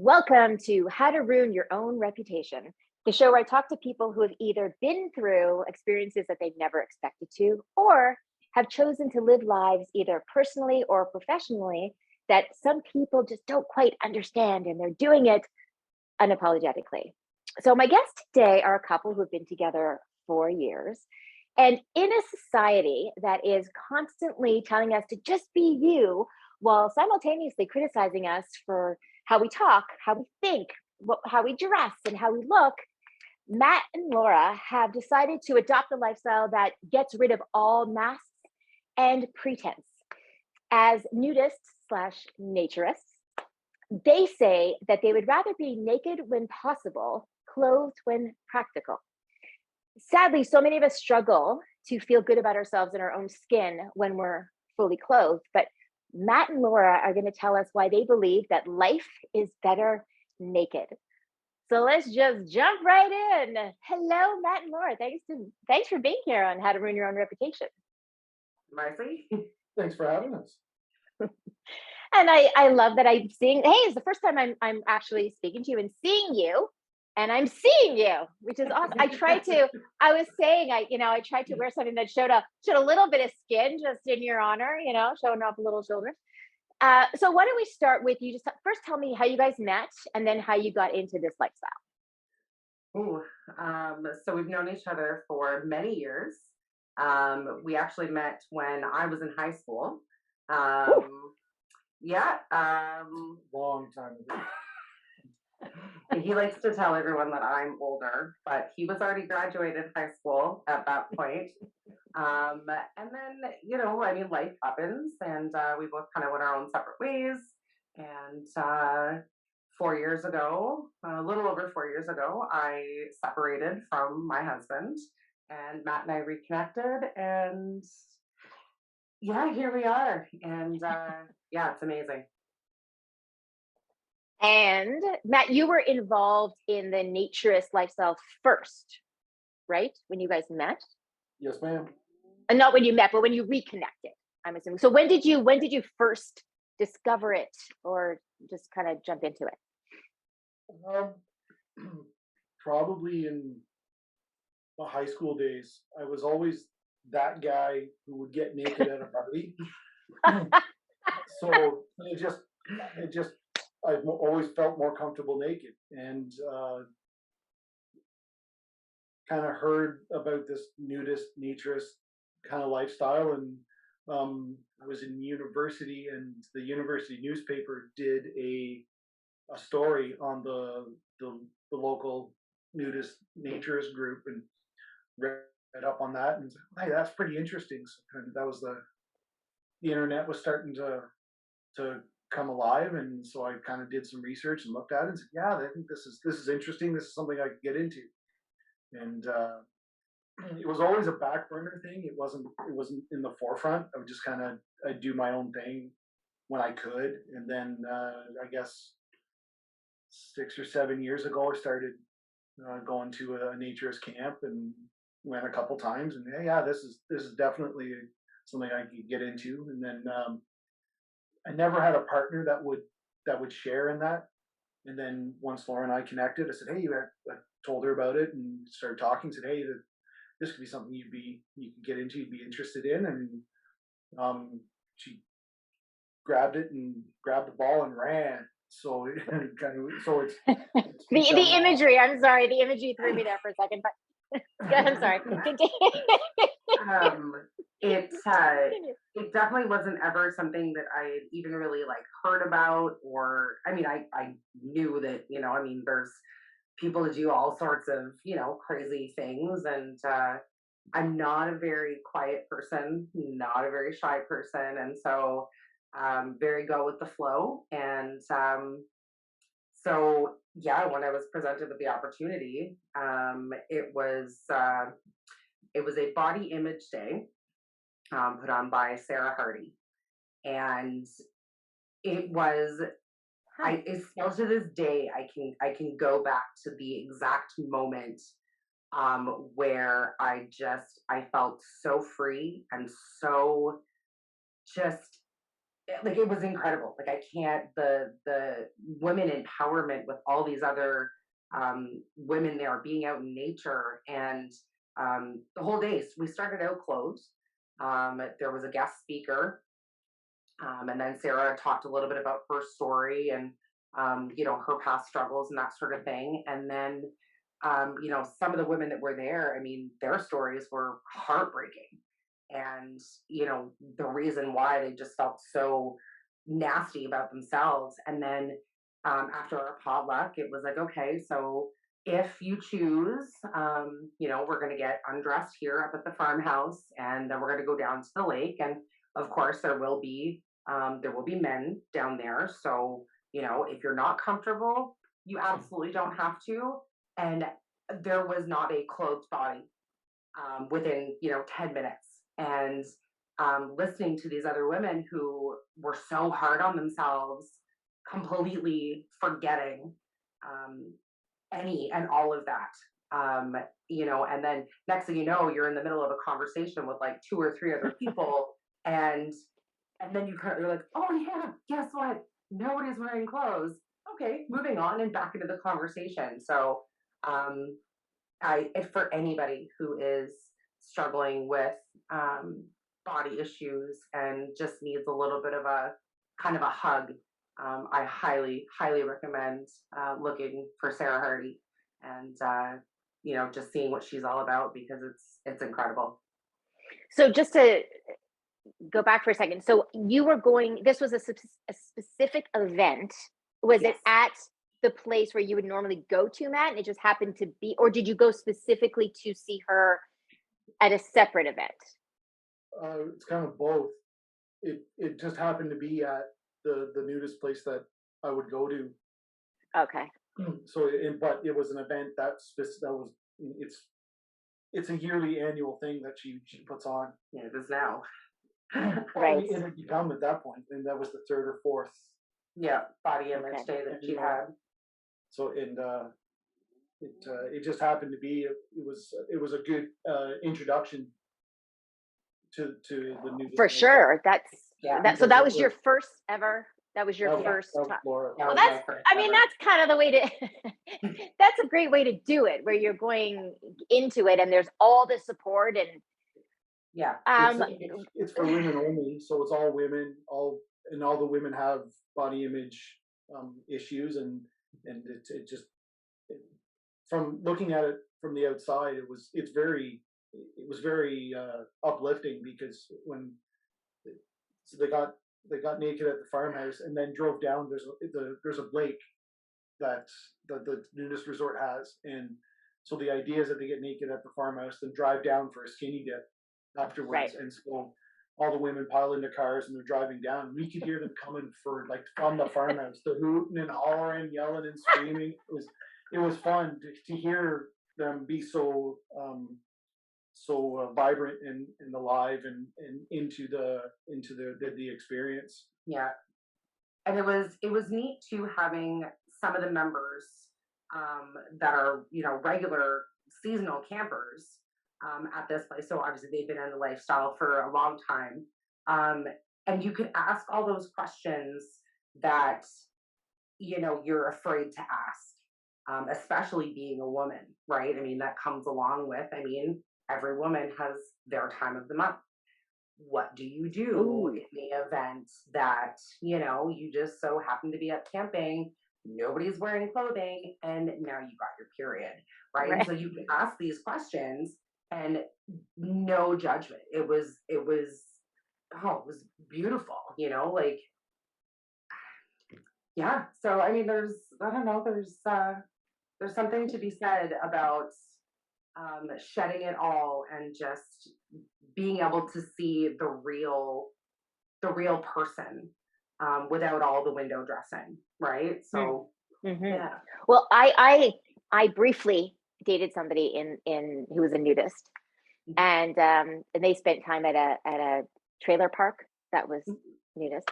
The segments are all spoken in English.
Welcome to How to Ruin Your Own Reputation, the show where I talk to people who have either been through experiences that they've never expected to, or have chosen to live lives either personally or professionally that some people just don't quite understand, and they're doing it unapologetically. So, my guests today are a couple who have been together 4 years. And in a society that is constantly telling us to just be you, while simultaneously criticizing us for how we talk, how we think, how we dress, and how we look, Matt and Laura have decided to adopt a lifestyle that gets rid of all masks and pretense. As nudists slash naturists, they say that they would rather be naked when possible, clothed when practical. Sadly, so many of us struggle to feel good about ourselves in our own skin when we're fully clothed. But Matt and Laura are going to tell us why they believe that life is better naked. So let's just jump right in. Hello, Matt and Laura. Thanks for being here on How to Ruin Your Own Reputation. Marci, Thanks for having us. And I love that I'm seeing. Hey, it's the first time I'm actually speaking to you and seeing you. And I'm seeing you, which is awesome. I was saying, I tried to wear something that showed a little bit of skin just in your honor, showing off a little shoulder. So why don't we start with you? Just first tell me how you guys met and then how you got into this lifestyle. So we've known each other for many years. We actually met when I was in high school. Long time ago. And he likes to tell everyone that I'm older, but he was already graduated high school at that point. And then, life happens, and we both kind of went our own separate ways. And 4 years ago, a little over 4 years ago, I separated from my husband, and Matt and I reconnected, and here we are. And it's amazing. And Matt, you were involved in the naturist lifestyle first, right? When you guys met? Yes, ma'am. And not when you met, but when you reconnected, I'm assuming. So when did you first discover it, or just kind of jump into it? Probably in the high school days. I was always that guy who would get naked at a party. So I've always felt more comfortable naked, and kind of heard about this nudist, naturist kind of lifestyle. And I was in university, and the university newspaper did a story on the local nudist naturist group, and read up on that, and said, hey, that's pretty interesting. So that was the internet was starting to come alive, and so I kind of did some research and looked at it and said, yeah, I think this is interesting. This is something I could get into. And it was always a back burner thing. It wasn't in the forefront. I would just I'd do my own thing when I could. And then I guess 6 or 7 years ago, I started going to a naturist camp, and went a couple times, and this is definitely something I could get into. And then I never had a partner that would share in that. And then once Laura and I connected, I said, hey, I told her about it and started talking. Said, hey, this could be something you could get into, you'd be interested in. And she grabbed the ball and ran. So it's the imagery. I'm sorry, the imagery threw me there for a second, but I'm sorry. It definitely wasn't ever something that I had even really heard about, or I knew that there's people that do all sorts of crazy things, and I'm not a very quiet person, not a very shy person, and so very go with the flow. And when I was presented with the opportunity, it was a body image day put on by Sara, and it was. It's still to this day, I can go back to the exact moment where I felt so free and so just like it was incredible. Like I can't, the women empowerment with all these other women there being out in nature, and the whole day. So we started out closed. There was a guest speaker, and then Sara talked a little bit about her story and her past struggles and that sort of thing. And then some of the women that were there, I mean, their stories were heartbreaking. And the reason why they just felt so nasty about themselves. And then after our potluck, it was like, okay, so if you choose, we're going to get undressed here up at the farmhouse, and then we're going to go down to the lake. And of course, there will be men down there. So if you're not comfortable, you absolutely don't have to. And there was not a clothed body within 10 minutes. And listening to these other women who were so hard on themselves, completely forgetting any and all of that. And then next thing you know, you're in the middle of a conversation with like 2 or 3 other people, and then you're like, oh yeah, guess what? Nobody's wearing clothes. Okay, moving on and back into the conversation. So for anybody who is struggling with body issues and just needs a little bit of a kind of a hug, I highly, highly recommend looking for Sara Hardy and just seeing what she's all about, because it's incredible. So just to go back for a second, so you were going, this was a specific event. Was Yes. it at the place where you would normally go to, Matt, and it just happened to be, or did you go specifically to see her at a separate event? It's kind of both. It just happened to be at the nudist place that I would go to. Okay. So, but it was an event that was it's a yearly annual thing that she puts on. Yeah, it is now. Right. It had become at that point, and that was the 3rd or 4th. Yeah, body image day that she had. So, and it just happened to be it was a good introduction to the nudist. For sure. So that was your first ever. That was your first time. Well, that's kind of the way to that's a great way to do it, where you're going into it and there's all the support. And yeah, it's for women only, so it's all women, all the women have body image issues, and it just from looking at it from the outside, it was very uplifting, because when they got naked at the farmhouse and then drove down. There's a lake that the nudist resort has, and so the idea is that they get naked at the farmhouse, then drive down for a skinny dip afterwards. Right. And so all the women pile into cars and they're driving down. We could hear them coming from the farmhouse, the hooting and hollering, yelling and screaming. It was fun to hear them be so vibrant and alive and into the experience. Yeah, and it was neat too, having some of the members that are regular seasonal campers at this place. So obviously they've been in the lifestyle for a long time, and you could ask all those questions that you're afraid to ask, especially being a woman, right? I mean, that comes along with, every woman has their time of the month. What do you do in the event that you just so happen to be up camping, nobody's wearing clothing, and now you got your period, right? So you can ask these questions and no judgment. It was beautiful, yeah. So there's something to be said about shedding it all and just being able to see the real person without all the window dressing, right? So yeah. Well, I briefly dated somebody in who was a nudist, and they spent time at a trailer park that was nudist.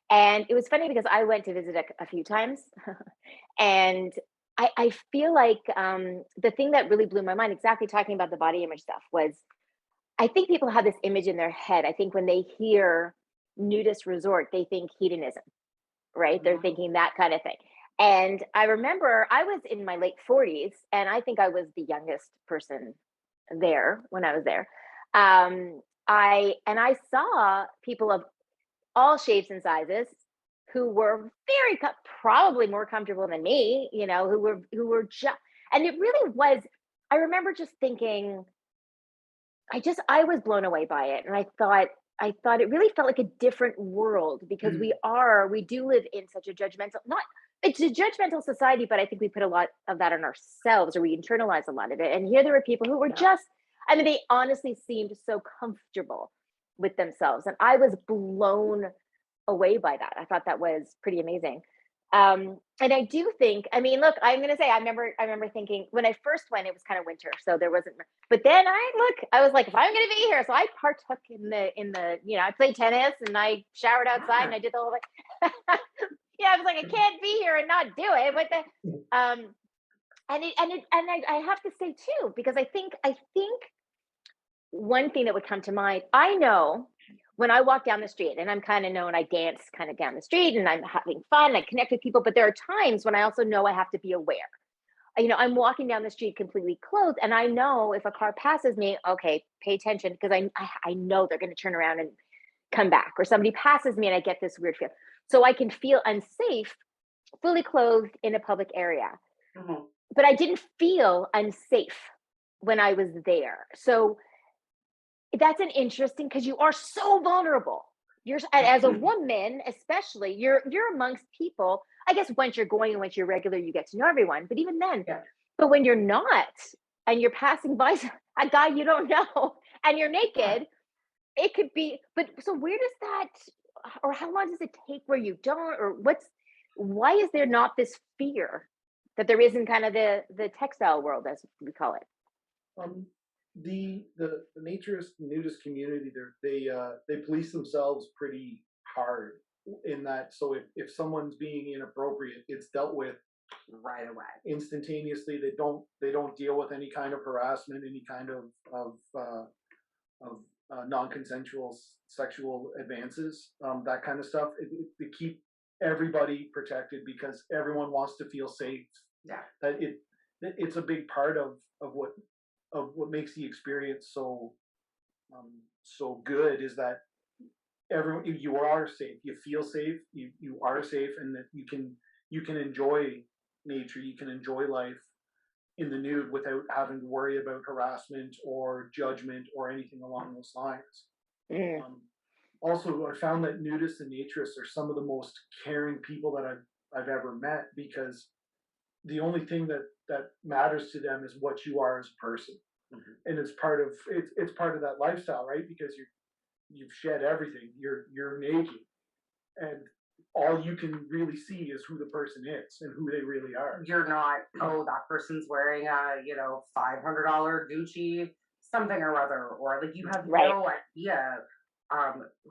And it was funny because I went to visit a few times, and I feel like the thing that really blew my mind, exactly talking about the body image stuff, was I think people have this image in their head. I think when they hear nudist resort, they think hedonism, right? They're Mhm. thinking that kind of thing. And I remember I was in my late 40s, and I think I was the youngest person there when I was there. I saw people of all shapes and sizes who were probably more comfortable than me, who were just, and it really was. I remember just thinking, I was blown away by it, and I thought it really felt like a different world because we do live in such a judgmental, not it's a judgmental society, but I think we put a lot of that on ourselves, or we internalize a lot of it. And here there were people who were Yeah. just, I mean, they honestly seemed so comfortable with themselves, and I was blown away by that. I thought that was pretty amazing. And I do think, I mean, look, I'm gonna say, I remember thinking when I first went, it was kind of winter, so there wasn't. But then I was like, if I'm gonna be here, so I partook in the, I played tennis and I showered outside and I did the whole like, I was like, I can't be here and not do it. But the, and I have to say too, because I think one thing that would come to mind, I know when I walk down the street and I'm kind of known, I dance kind of down the street and I'm having fun, I connect with people, but there are times when I also know I have to be aware. I'm walking down the street completely clothed, and I know if a car passes me, okay, pay attention because I know they're going to turn around and come back, or somebody passes me and I get this weird feel. So I can feel unsafe fully clothed in a public area. Mhm. But I didn't feel unsafe when I was there. So that's an interesting, because you are so vulnerable. You're as a woman, especially, you're amongst people. I guess once you're going and once you're regular, you get to know everyone. But even then, Yeah. but when you're not, and you're passing by a guy you don't know, and you're Yeah. naked, it could be. But so where does that, or how long does it take where you don't, or why is there not this fear that there is in kind of the textile world, as we call it? Um, the naturist nudist community, they police themselves pretty hard in that. So if someone's being inappropriate, it's dealt with Right away. instantaneously. They don't deal with any kind of harassment, any kind of non-consensual sexual advances, that kind of stuff. They keep everybody protected because everyone wants to feel safe. Yeah. That it's a big part of what makes the experience so good is that everyone, you are safe, you feel safe, you are safe, and that you can enjoy nature, you can enjoy life in the nude without having to worry about harassment or judgment or anything along those lines. Mm. Um, Also, I found that nudists and naturists are some of the most caring people that I've ever met, because the only thing that matters to them is what you are as a person, Mhm. and it's part of that lifestyle, right? Because you've shed everything, you're naked, and all you can really see is who the person is and who they really are. You're not, oh, that person's wearing a, $500 Gucci something or other, or like you have Right. no idea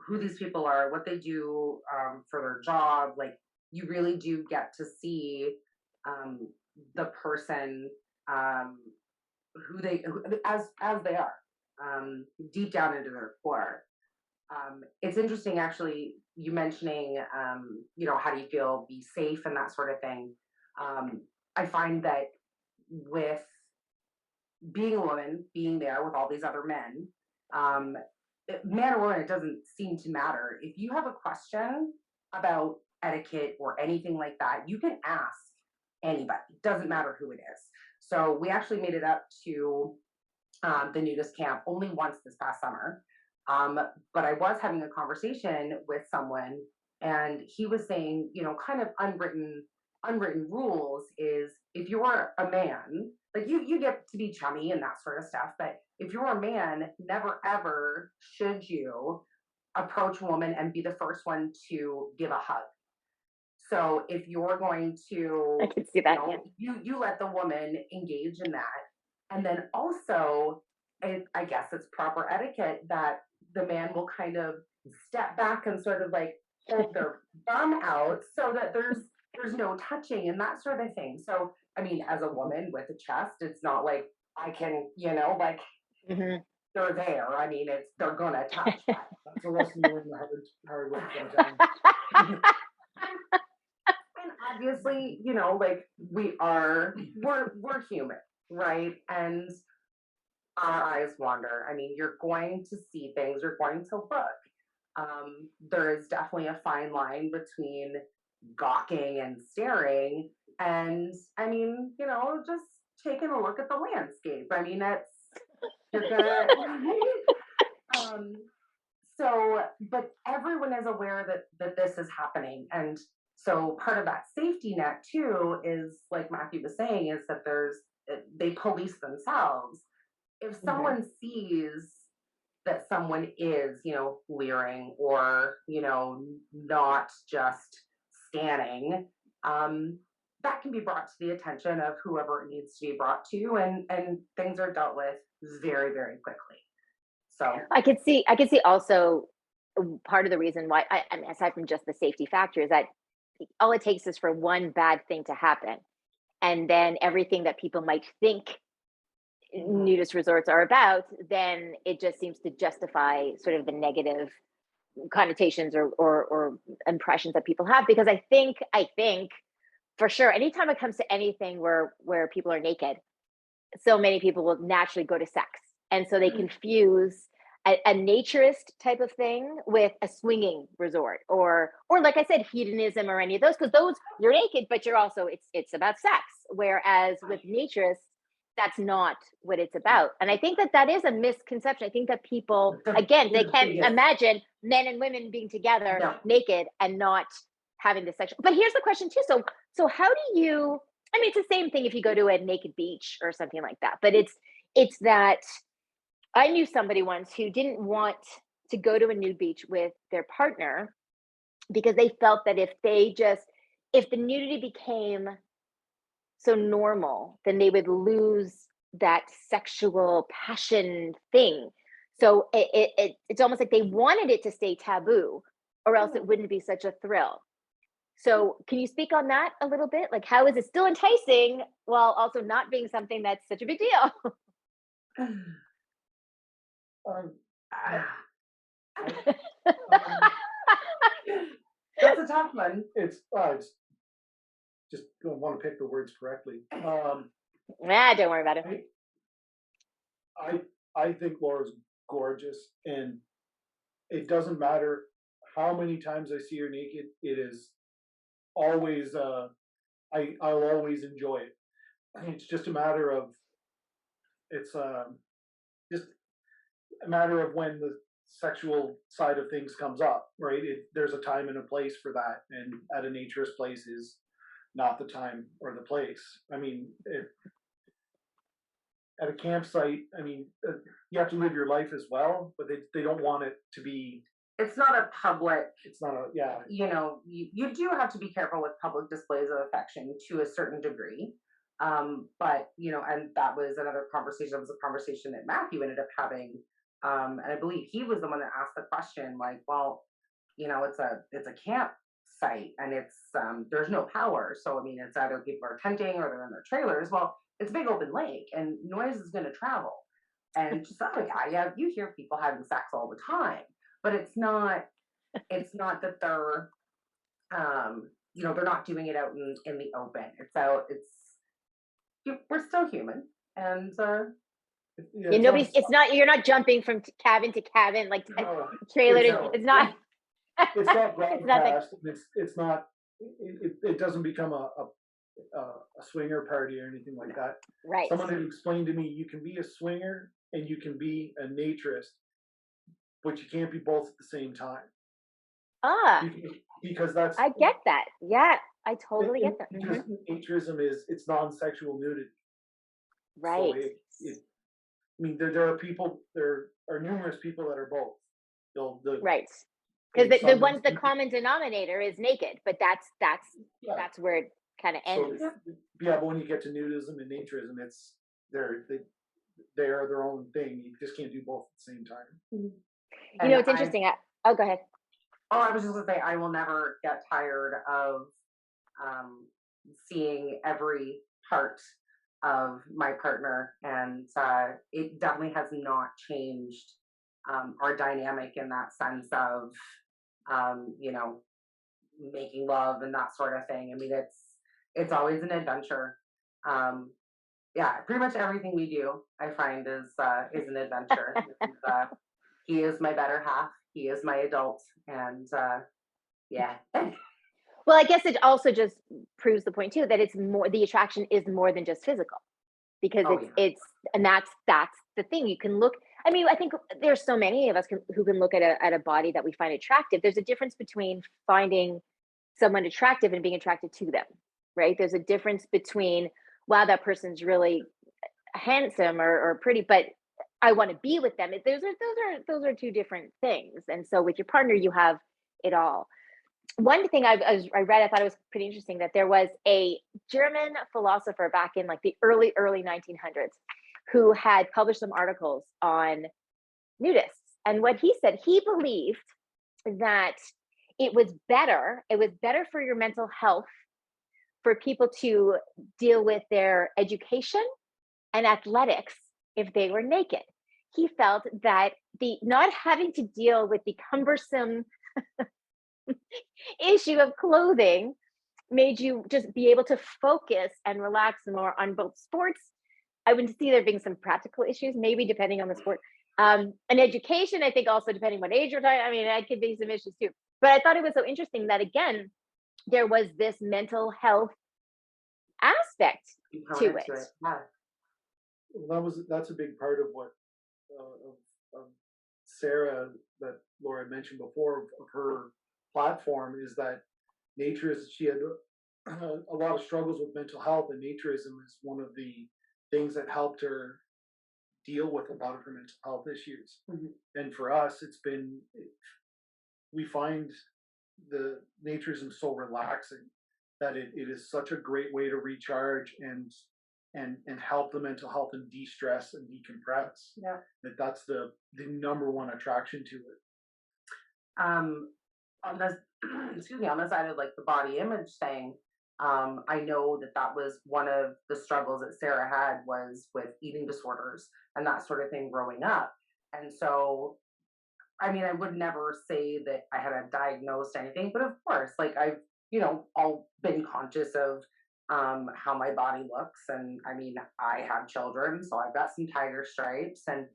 who these people are, what they do for their job. Like you really do get to see um, the person um, as they are, deep down into their core. It's interesting, actually, you mentioning, how do you feel, be safe, and that sort of thing. I find that with being a woman, being there with all these other men, um, man or woman, it doesn't seem to matter. If you have a question about etiquette or anything like that, you can ask anybody. Doesn't matter who it is. So we actually made it up to the nudist camp only once this past summer. But I was having a conversation with someone, and he was saying, kind of unwritten rules is if you're a man, like you get to be chummy and that sort of stuff, but if you're a man, never ever should you approach a woman and be the first one to give a hug. So if you're going I to, can see that. Yeah. you let the woman engage in that, and then also, I guess it's proper etiquette that the man will kind of step back and sort of like hold their bum out so that there's no touching and that sort of thing. So I mean, as a woman with a chest, it's not like I can, like Hmm. they're there. I mean, they're gonna touch. That's a lesson you learn the hard way sometimes. And obviously, like we're human, right? And our eyes wander. I mean, you're going to see things, you're going to look. There is definitely a fine line between gawking and staring. And I mean, just taking a look at the landscape. I mean, you're gonna, but everyone is aware that this is happening. And so part of that safety net too is, like Matthew was saying, is that they police themselves. If someone sees that someone is, leering or, not just scanning, that can be brought to the attention of whoever it needs to be brought to, and things are dealt with very, very quickly. So I could see also part of the reason why, I mean, aside from just the safety factor, is that all it takes is for one bad thing to happen, and then everything that people might think nudist resorts are about, then it just seems to justify sort of the negative connotations or impressions that people have. Because I think for sure, anytime it comes to anything where people are naked, so many people will naturally go to sex, and so they confuse a naturist type of thing with a swinging resort, or like I said, hedonism, or any of those, because those, you're naked, but you're also, it's about sex. Whereas with naturists, that's not what it's about. And I think that is a misconception. I think that people, again, they can't imagine men and women being together naked and not having the sexual. But here's the question too. So how do you, I mean, it's the same thing if you go to a naked beach or something like that, but it's that I knew somebody once who didn't want to go to a nude beach with their partner because they felt that if the nudity became so normal, then they would lose that sexual passion thing. So it's almost like they wanted it to stay taboo, or else it wouldn't be such a thrill. So can you speak on that a little bit? Like, how is it still enticing while also not being something that's such a big deal? That's a tough one. It's just don't want to pick the words correctly. Don't worry about it. I think Laura's gorgeous, and it doesn't matter how many times I see her naked. It is always I'll always enjoy it. It's just a matter of just a matter of when the sexual side of things comes up, right? There's a time and a place for that, and at a naturist place is not the time or the place. I mean, at a campsite, I mean, you have to live your life as well, but they don't want it to be. It's not a public. It's not a, yeah. You do have to be careful with public displays of affection to a certain degree. But and that was another conversation. It was a conversation that Matthew ended up having. And I believe he was the one that asked the question, like, well, it's a campsite, and it's there's no power. So I mean, it's either people are tenting or they're in their trailers. Well, it's a big open lake, and noise is going to travel. And just, oh yeah, you hear people having sex all the time, but it's not that they're they're not doing it out in the open. We're still human, and you're not jumping from cabin to cabin, like trailer to, it's not. It's not broadcast. It's not. It doesn't become a swinger party or anything like that. Right. Someone had explained to me, you can be a swinger and you can be a naturist, but you can't be both at the same time. Because that's. I get that. Yeah, I totally get that. Because naturism it's non-sexual nudity. Right. So I mean, there are numerous people that are both. Right. Because the common denominator is naked, but that's where it kind of ends. So, but when you get to nudism and naturism, they are their own thing. You just can't do both at the same time. It's interesting. Go ahead. Oh, I was just gonna say, I will never get tired of seeing every part of my partner, and it definitely has not changed our dynamic in that sense of you know, making love and that sort of thing. I mean, it's always an adventure. Um, yeah, pretty much everything we do, I find, is an adventure. And, he is my better half. He is my adult, and yeah. Well, I guess it also just proves the point too that it's more, the attraction is more than just physical, because Oh yeah. it's and that's the thing. You can look, I mean, I think there's so many of us who can look at a body that we find attractive. There's a difference between finding someone attractive and being attracted to them, right? There's a difference between, wow, that person's really handsome or pretty, but I want to be with them. Those are two different things. And so with your partner, you have it all. One thing I read, I thought it was pretty interesting, that there was a German philosopher back in like the early 1900s who had published some articles on nudists. And what he said, he believed that it was better for your mental health for people to deal with their education and athletics if they were naked. He felt that the not having to deal with the cumbersome issue of clothing made you just be able to focus and relax more on both sports. I would see there being some practical issues, maybe depending on the sport. And education, I think also depending what age you're talking, I mean, that could be some issues too. But I thought it was so interesting that again, there was this mental health aspect to Component it. to it. Yeah. Well, that's a big part of what of Sara, that Laura mentioned before, of her platform, is that naturist. She had a lot of struggles with mental health, and naturism is one of the things that helped her deal with a lot of her mental health issues. And for us, we find the naturism so relaxing that it is such a great way to recharge and help the mental health and de-stress and decompress. Yeah. That's the number one attraction to it. On this, excuse me, on the side of like the body image thing, I know that was one of the struggles that Sara had, was with eating disorders and that sort of thing growing up. And so, I mean, I would never say that I had a diagnosed anything, but of course, like I've, all been conscious of how my body looks. And I mean, I have children, so I've got some tiger stripes. And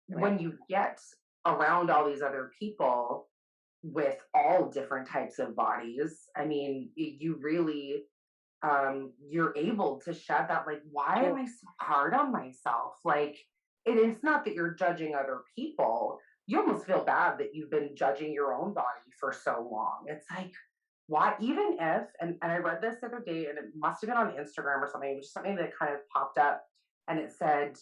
when you get around all these other people with all different types of bodies, I mean, you really, you're able to shed that, like, why am I so hard on myself? Like, it's not that you're judging other people. You almost feel bad that you've been judging your own body for so long. It's like, why, even if, and I read this the other day, and it must have been on Instagram or something, it was just something that kind of popped up, and it said,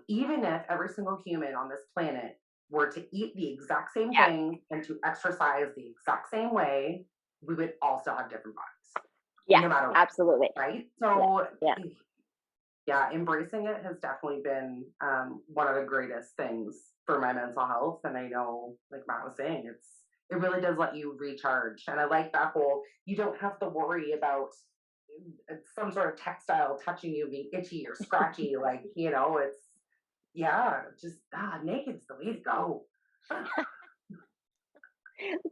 even if every single human on this planet were to eat the exact same thing and to exercise the exact same way, we would all still have different bodies. Yeah, no matter what, absolutely. right? So Yeah. Embracing it has definitely been one of the greatest things for my mental health. And I know, like Matt was saying, it really does let you recharge. And I like that whole, you don't have to worry about some sort of textile touching you being itchy or scratchy. Like, it's just naked's the way to go.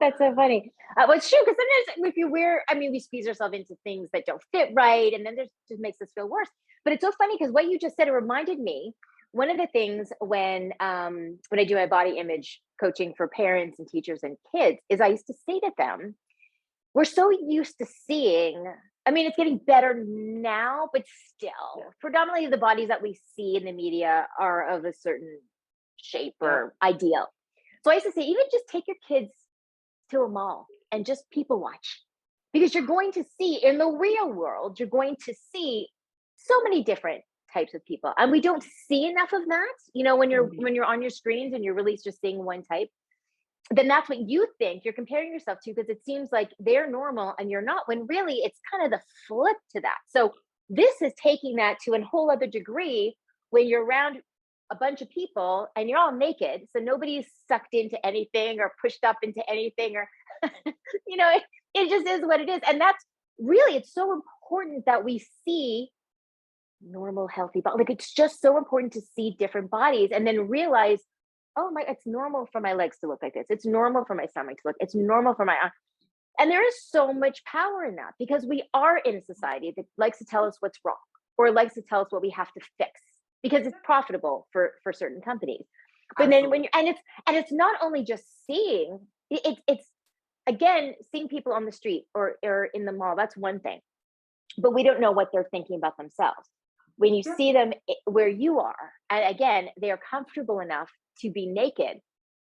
That's so funny. Well, it's true, because sometimes if you wear, I mean, we squeeze ourselves into things that don't fit right, and then there's just makes us feel worse. But it's so funny because what you just said, it reminded me, one of the things when I do my body image coaching for parents and teachers and kids is I used to say to them, we're so used to seeing, I mean, it's getting better now, but still, predominantly the bodies that we see in the media are of a certain shape or ideal. So I used to say, even just take your kids to a mall and just people watch, because you're going to see in the real world, you're going to see so many different types of people, and we don't see enough of that. When you're on your screens and you're really just seeing one type, then that's what you think you're comparing yourself to, because it seems like they're normal and you're not, when really it's kind of the flip to that. So this is taking that to a whole other degree, when you're around a bunch of people and you're all naked, so nobody's sucked into anything or pushed up into anything, or it just is what it is. And that's really, it's so important that we see normal, healthy body. Like, it's just so important to see different bodies and then realize, oh my, it's normal for my legs to look like this. It's normal for my stomach to look. It's normal for my and there is so much power in that because we are in a society that likes to tell us what's wrong or likes to tell us what we have to fix because it's profitable for certain companies. But Absolutely. then when you and it's not only just seeing it's again seeing people on the street or in the mall. That's one thing, but we don't know what they're thinking about themselves. When you Yeah. see them where you are, and again, they are comfortable enough to be naked,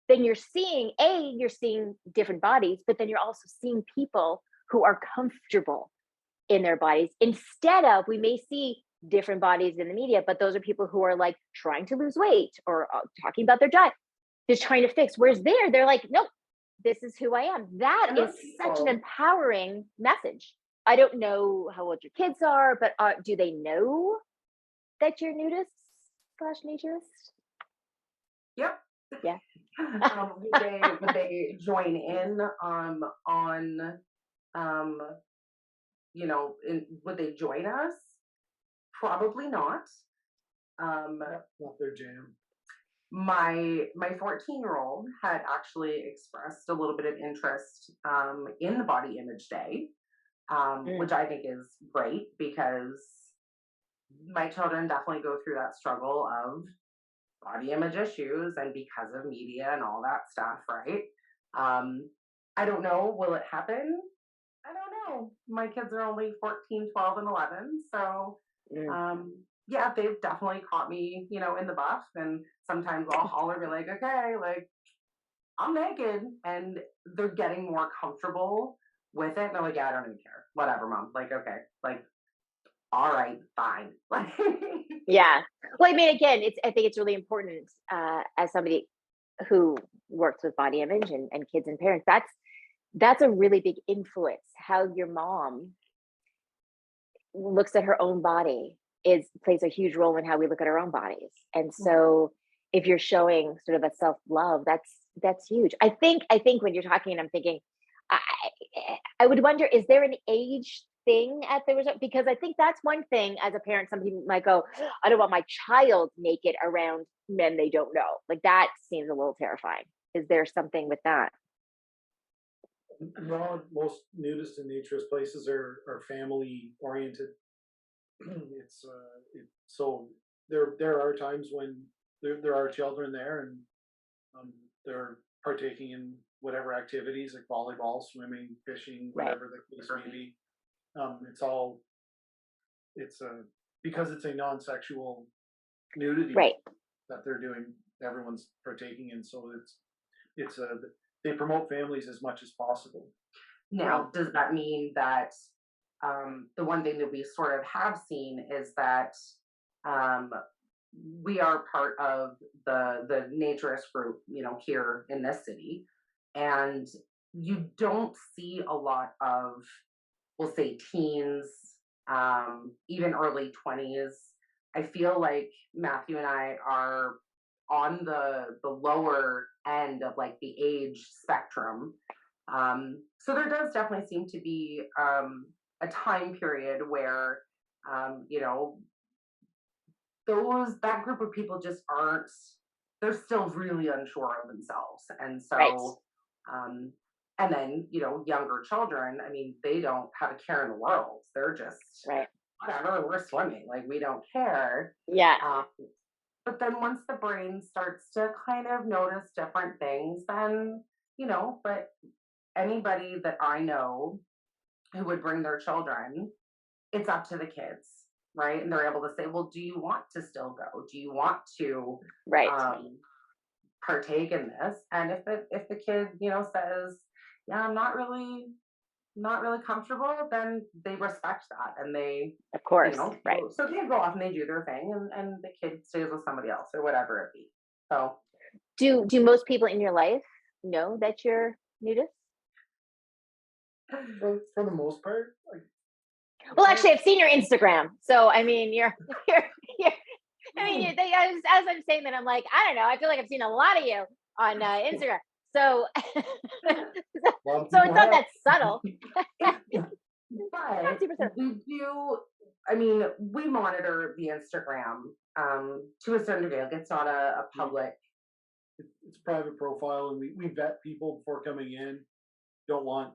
then you're seeing different bodies, but then you're also seeing people who are comfortable in their bodies instead of we may see different bodies in the media, but those are people who are like trying to lose weight or talking about their diet, just trying to fix. Whereas they're like, nope, this is who I am. That And is those such an people- empowering message. I don't know how old your kids are, but do they know that you're nudist / naturist? Yep. Yeah. Would they join in on would they join us? Probably not. Not their jam. My 14-year-old had actually expressed a little bit of interest in the Body Image Day, which I think is great because my children definitely go through that struggle of body image issues and because of media and all that stuff, right? I don't know, will it happen? I don't know. My kids are only 14, 12, and 11, so yeah, they've definitely caught me, in the buff, and sometimes I'll holler, be like, okay, like, I'm naked, and they're getting more comfortable with it, and they're like, yeah, I don't even care. Whatever, mom. Like, okay, like, all right, fine. Like, Yeah. Well, I mean, again, I think it's really important as somebody who works with body image and kids and parents. That's a really big influence. How your mom looks at her own body plays a huge role in how we look at our own bodies. And so, if you're showing sort of a self love, that's huge. I think when you're talking, and I'm thinking, I would wonder, is there an age thing at the resort? Because I think that's one thing as a parent, some people might go, I don't want my child naked around men they don't know. Like that seems a little terrifying. Is there something with that? No, most nudist and naturist places are family oriented. So there are times when there are children there and they're partaking in whatever activities like volleyball, swimming, fishing, whatever the case may be. It's because it's a non-sexual nudity Right. that they're doing. Everyone's partaking in, so it's they promote families as much as possible. now, does that mean that the one thing that we sort of have seen is that we are part of the naturist group, here in this city, and you don't see a lot of, we'll say, teens, even early 20s. I feel like Matthew and I are on the lower end of like the age spectrum. So there does definitely seem to be a time period where that group of people just aren't, they're still really unsure of themselves. And so and then, younger children, I mean, they don't have a care in the world. They're just whatever, we're swimming, like we don't care. Yeah. But then once the brain starts to kind of notice different things, then, but anybody that I know who would bring their children, it's up to the kids, right? And they're able to say, well, do you want to still go? Do you want to partake in this? And if the kid, says, yeah, I'm not really comfortable, then they respect that, and they, of course, so they go off and they do their thing, and the kid stays with somebody else or whatever it be. So, do most people in your life know that you're nudist? For the most part, Well, actually, I've seen your Instagram, so I mean, you're I mean, as I'm saying that, I'm like, I don't know. I feel like I've seen a lot of you on Instagram. So, so it's not that subtle. but Not super subtle. I mean, we monitor the Instagram to a certain degree. Like it's not a public. It's a private profile, and we vet people before coming in. Don't want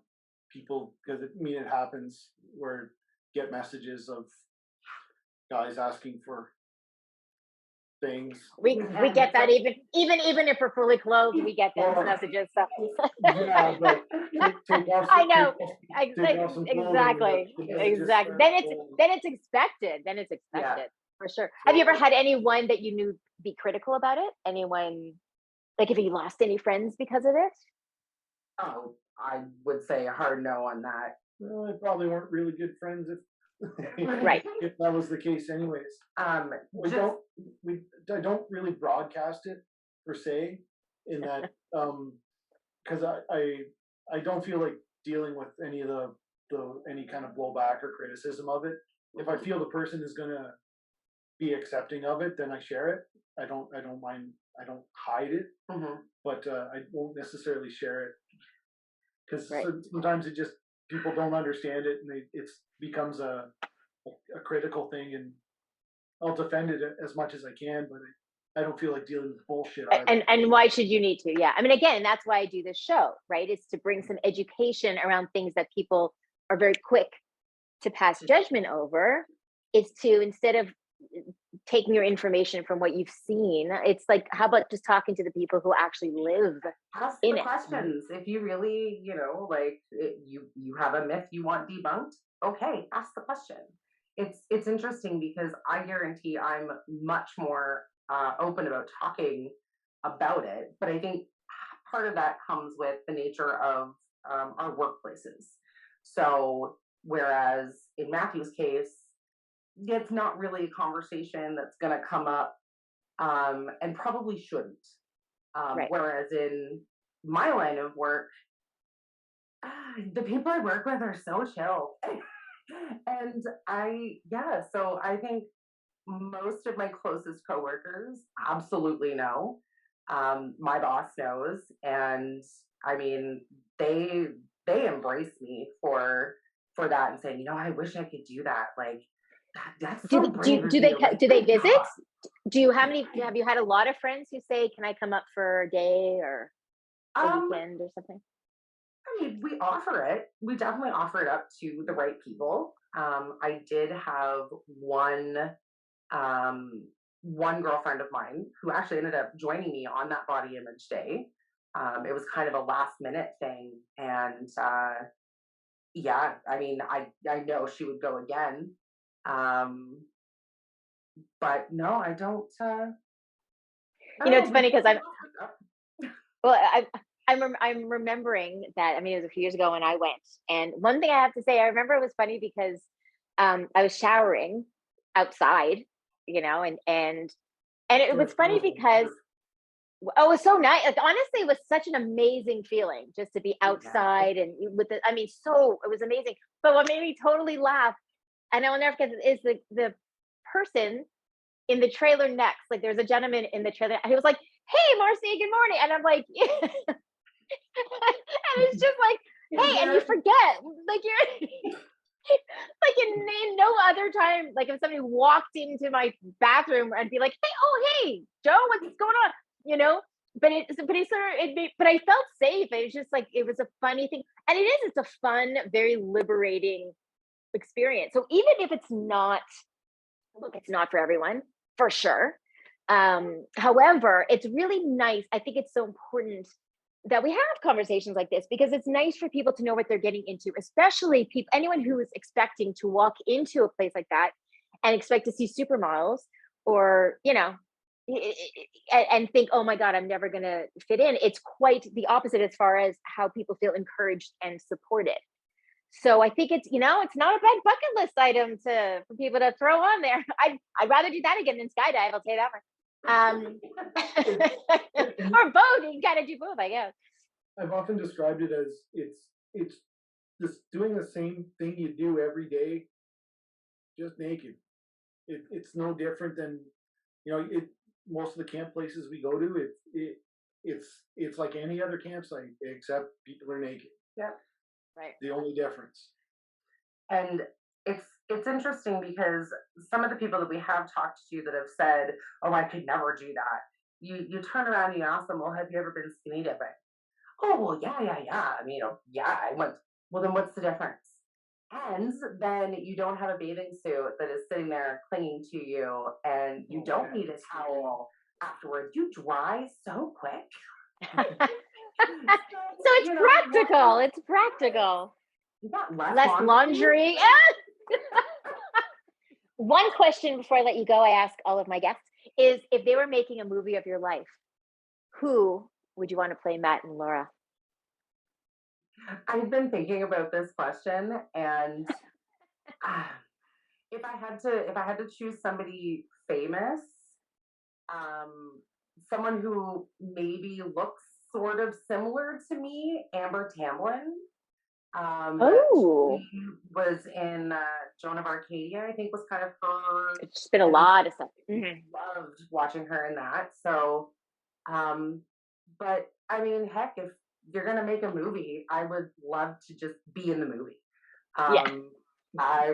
people, because it happens where get messages of guys asking for things. We get that even if we're fully clothed, we get those messages. So Yeah, but take off. I know take off some clothing, exactly. Then it's expected. Then it's expected for sure. Have you ever had anyone that you knew be critical about it? Anyone, like, if you lost any friends because of it? Oh, I would say a hard no on that. Well, they probably weren't really good friends if Right. if that was the case, anyways. I don't really broadcast it per se, in that because I don't feel like dealing with any of any kind of blowback or criticism of it. If I feel the person is gonna be accepting of it, then I share it. I don't mind. I don't hide it, but I won't necessarily share it, because sometimes people don't understand it, and it becomes a critical thing, and I'll defend it as much as I can, but I don't feel like dealing with bullshit either. And why should you need to? Yeah, I mean, again, that's why I do this show, right? It's to bring some education around things that people are very quick to pass judgment over. Is to, instead of taking your information from what you've seen, it's like, how about just talking to the people who actually live ask in the it? questions. If you really, like you have a myth you want debunked, okay, ask the question. It's interesting because I guarantee I'm much more open about talking about it, but I think part of that comes with the nature of our workplaces. So whereas in Matthew's case, it's not really a conversation that's going to come up, and probably shouldn't. Whereas in my line of work, the people I work with are so chill. And so I think most of my closest coworkers absolutely know. My boss knows, and I mean, they embrace me for that and saying, I wish I could do that. Like, that's so brave of you. Like, do they visit? Do you have you had a lot of friends who say, can I come up for a day or a weekend or something? I mean, we offer it. We definitely offer it up to the right people. I did have one girlfriend of mine who actually ended up joining me on that body image day. It was kind of a last minute thing, and I mean, I know she would go again. But no, I don't. It's funny because I'm remembering that. I mean, it was a few years ago when I went, and one thing I have to say, I remember it was funny because I was showering outside, and it was funny because it was so nice. Like, honestly, it was such an amazing feeling just to be outside and with it was amazing. But what made me totally laugh, and I will never forget, is the person in the trailer next. Like, there's a gentleman in the trailer, and he was like, "Hey, Marci, good morning," and I'm like, yeah. And it's just like, hey, and you forget, like, you're like, in no other time, like, if somebody walked into my bathroom, I'd be like, hey, Joe, what's going on? But I felt safe. It was just like, it was a funny thing, and it's a fun, very liberating experience. So even if it's not for everyone, for sure. However, it's really nice. I think it's so important that we have conversations like this, because it's nice for people to know what they're getting into, especially anyone who is expecting to walk into a place like that and expect to see supermodels, or and think, oh my God, I'm never going to fit in. It's quite the opposite as far as how people feel encouraged and supported. So I think it's not a bad bucket list item for people to throw on there. I'd rather do that again than skydive. I'll tell you that one. Or both. You gotta do both, I guess. I've often described it as it's just doing the same thing you do every day, just naked. It's no different than most of the camp places we go to. It's like any other campsite, except people are naked. Yeah. Right. The only difference. And it's interesting because some of the people that we have talked to that have said, "Oh, I could never do that." You turn around and you ask them, "Well, have you ever been skinny dipping?" "Oh, well, yeah, yeah, yeah. I mean, yeah, I went." Well, then what's the difference? And then you don't have a bathing suit that is sitting there clinging to you, and you Oh don't man. need a towel afterwards. You dry so quick. So So, it's practical. It's practical. you got less Less laundry. laundry. One question before I let you go, I ask all of my guests is if they were making a movie of your life, who would you want to play Matt and Laura? I've been thinking about this question, and ah, if I had to choose somebody famous, um, someone who maybe looks sort of similar to me, Amber Tamblyn. She Oh, was in Joan of Arcadia, I think was kind of her. it's been a And lot of stuff. Mhm. loved watching her in that. So, um, but I mean, heck, if you're gonna make a movie, I would love to just be in the movie. Yeah. I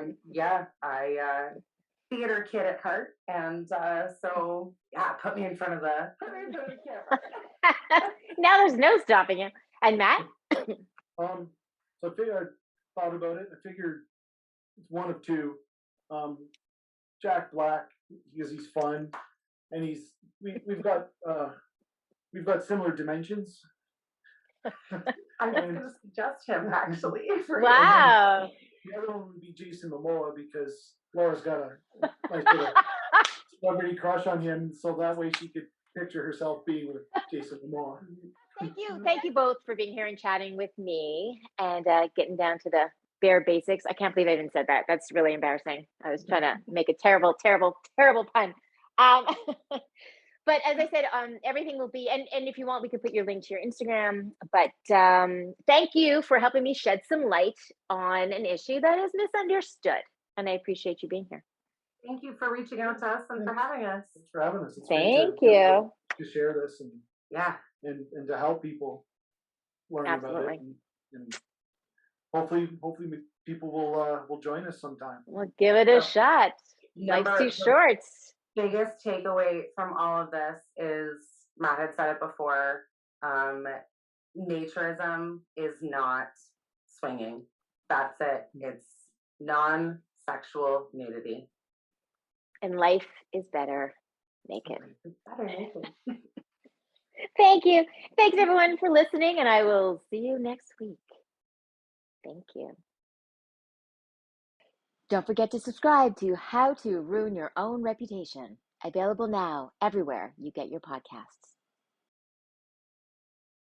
theater kid at heart, and so yeah, put me in front of the camera. Now there's no stopping you. And Matt? Um, so I thought about it. I figured it's one of two. Um, Jack Black, because he's fun, and we've got similar dimensions. I was And going to suggest him actually for you. Wow. the other one would be Jason Momoa because Laura's got a nice little celebrity crush on him, so that way she could picture herself being with Jason Momoa. Thank you. Thank you both for being here and chatting with me and getting down to the bare basics. I can't believe I even said that. That's really embarrassing. I was trying to make a terrible, terrible, terrible pun. Um, but as I said, everything will be, and if you want, we can put your link to your Instagram. But thank you for helping me shed some light on an issue that is misunderstood. And I appreciate you being here. Thank you for reaching out to us and for having us. Thanks for having us. It's Thank great you. to share this Yeah. and to help people learn about Absolutely. it, and hopefully people will join us sometime. We'll give it a So, shot. Life's too the short. biggest takeaway from all of this is Matt had said it before. Um, Naturism is not swinging. That's it. It's non-sexual nudity. And life is better naked. It's better naked. Thank you. Thanks everyone for listening, and I will see you next week. Thank you. Don't forget to subscribe to How to Ruin Your Own Reputation. Available now everywhere you get your podcasts.